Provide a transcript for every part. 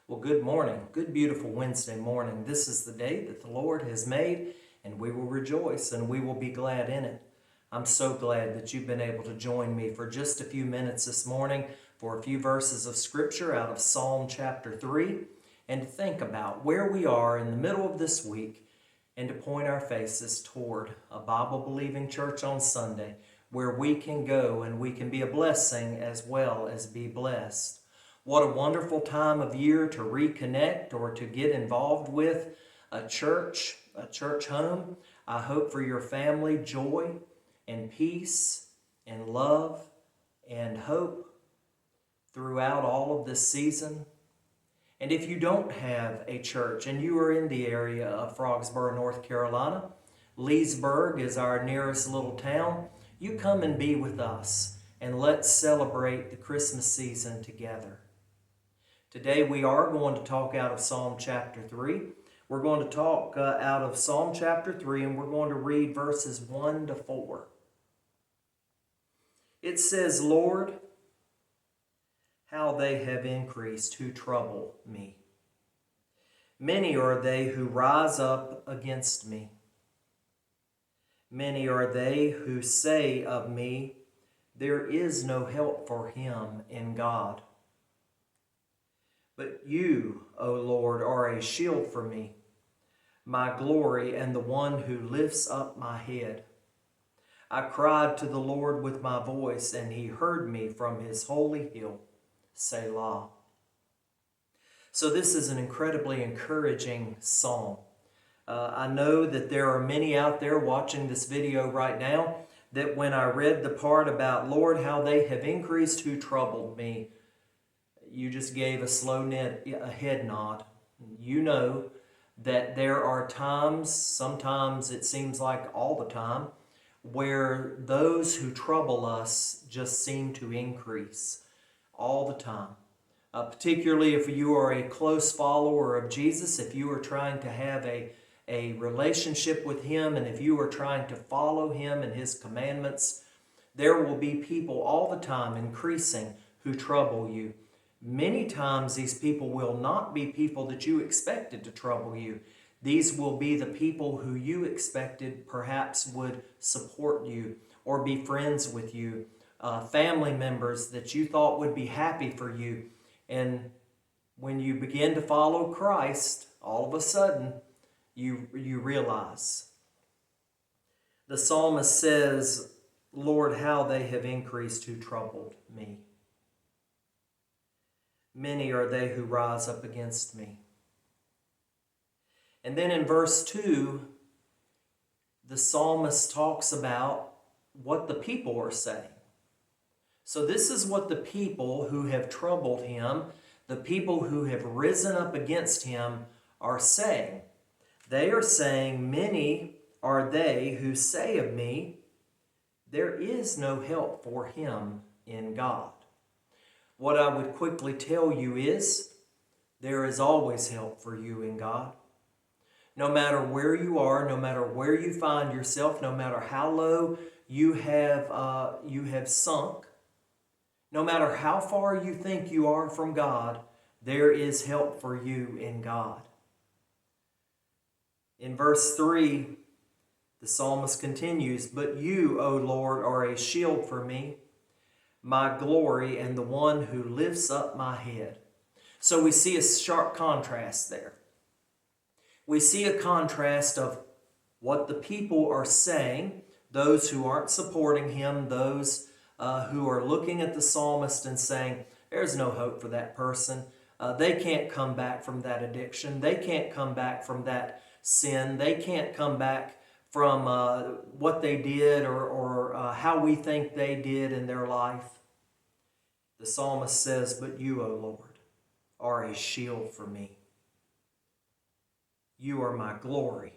Well, good morning. Good, beautiful Wednesday morning. This is the day that the Lord has made, and we will rejoice and we will be glad in it. I'm so glad that you've been able to join me for just a few minutes this morning for a few verses of Scripture out of Psalm chapter 3, and to think about where we are in the middle of this week and to point our faces toward a Bible-believing church on Sunday where we can go and we can be a blessing as well as be blessed. What a wonderful time of year to reconnect or to get involved with a church home. I hope for your family joy and peace and love and hope throughout all of this season. And if you don't have a church and you are in the area of Frogsboro, North Carolina, Leesburg is our nearest little town, you come and be with us and let's celebrate the Christmas season together. Today we are going to talk out of Psalm chapter 3. We're going to talk out of Psalm chapter 3 and we're going to read verses 1 to 4. It says, Lord, how they have increased who trouble me. Many are they who rise up against me. Many are they who say of me, there is no help for him in God. But you, O Lord, are a shield for me, my glory and the one who lifts up my head. I cried to the Lord with my voice, and he heard me from his holy hill, Selah. So this is an incredibly encouraging psalm. I know that there are many out there watching this video right now that when I read the part about, Lord, how they have increased who troubled me, you just gave a head nod. You know that there are times, sometimes it seems like all the time, where those who trouble us just seem to increase all the time. Particularly if you are a close follower of Jesus, if you are trying to have a relationship with him, and if you are trying to follow him and his commandments, there will be people all the time increasing who trouble you. Many times these people will not be people that you expected to trouble you. These will be the people who you expected perhaps would support you or be friends with you, family members that you thought would be happy for you. And when you begin to follow Christ, all of a sudden you realize. The psalmist says, Lord, how they have increased who troubled me. Many are they who rise up against me. And then in verse 2, the psalmist talks about what the people are saying. So this is what the people who have troubled him, the people who have risen up against him, are saying. They are saying, many are they who say of me, there is no help for him in God. What I would quickly tell you is, there is always help for you in God. No matter where you are, no matter where you find yourself, no matter how low you have sunk, no matter how far you think you are from God, there is help for you in God. In verse 3, the psalmist continues, but you, O Lord, are a shield for me, my glory, and the one who lifts up my head. So we see a sharp contrast there. We see a contrast of what the people are saying, those who aren't supporting him, those who are looking at the psalmist and saying, there's no hope for that person. They can't come back from that addiction. They can't come back from that sin. They can't come back from what they did or how we think they did in their life. The psalmist says, but you, O Lord, are a shield for me. You are my glory.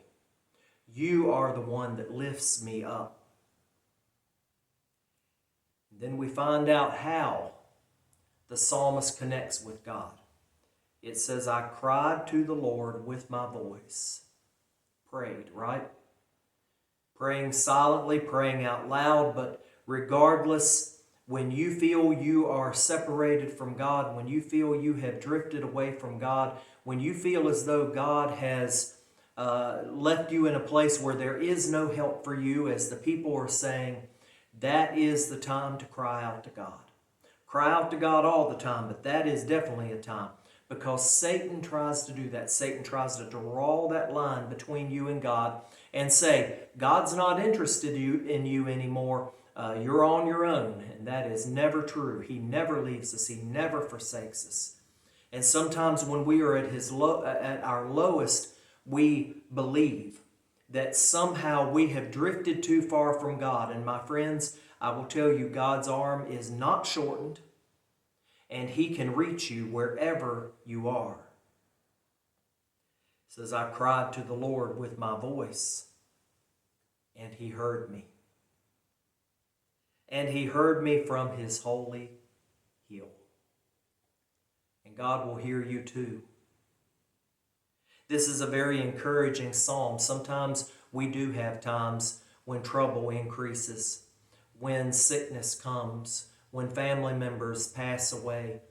You are the one that lifts me up. Then we find out how the psalmist connects with God. It says, I cried to the Lord with my voice. Prayed, right? Praying silently, praying out loud, but regardless when you feel you are separated from God, when you feel you have drifted away from God, when you feel as though God has left you in a place where there is no help for you, as the people are saying, that is the time to cry out to God. Cry out to God all the time, but that is definitely a time, because Satan tries to do that. Satan tries to draw that line between you and God and say, God's not interested in you anymore. You're on your own. And that is never true. He never leaves us. He never forsakes us. And sometimes when we are at our lowest, we believe that somehow we have drifted too far from God. And my friends, I will tell you, God's arm is not shortened, and He can reach you wherever you are. It says, I cried to the Lord with my voice, and He heard me. And He heard me from His holy hill. And God will hear you too. This is a very encouraging psalm. Sometimes we do have times when trouble increases, when sickness comes, when family members pass away.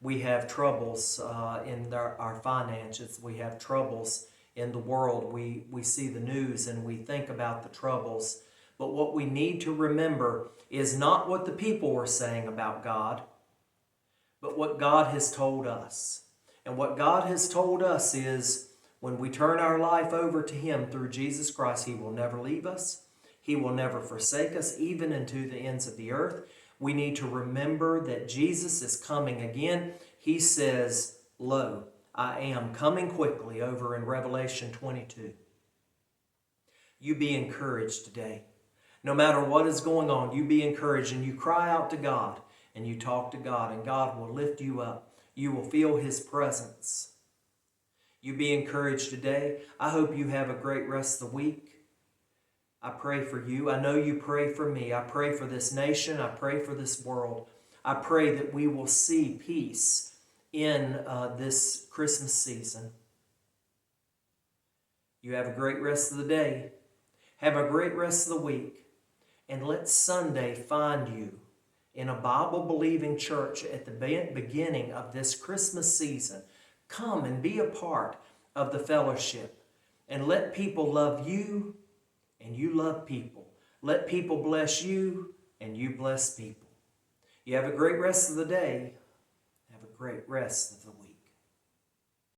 We have troubles in our finances. We have troubles in the world. We see the news and we think about the troubles. But what we need to remember is not what the people were saying about God, but what God has told us. And what God has told us is, when we turn our life over to Him through Jesus Christ, He will never leave us. He will never forsake us, even into the ends of the earth. We need to remember that Jesus is coming again. He says, lo, I am coming quickly, over in Revelation 22. You be encouraged today. No matter what is going on, you be encouraged and you cry out to God and you talk to God, and God will lift you up. You will feel His presence. You be encouraged today. I hope you have a great rest of the week. I pray for you. I know you pray for me. I pray for this nation. I pray for this world. I pray that we will see peace in this Christmas season. You have a great rest of the day. Have a great rest of the week. And let Sunday find you in a Bible-believing church at the beginning of this Christmas season. Come and be a part of the fellowship. And let people love you, and you love people. Let people bless you, and you bless people. You have a great rest of the day. Have a great rest of the week.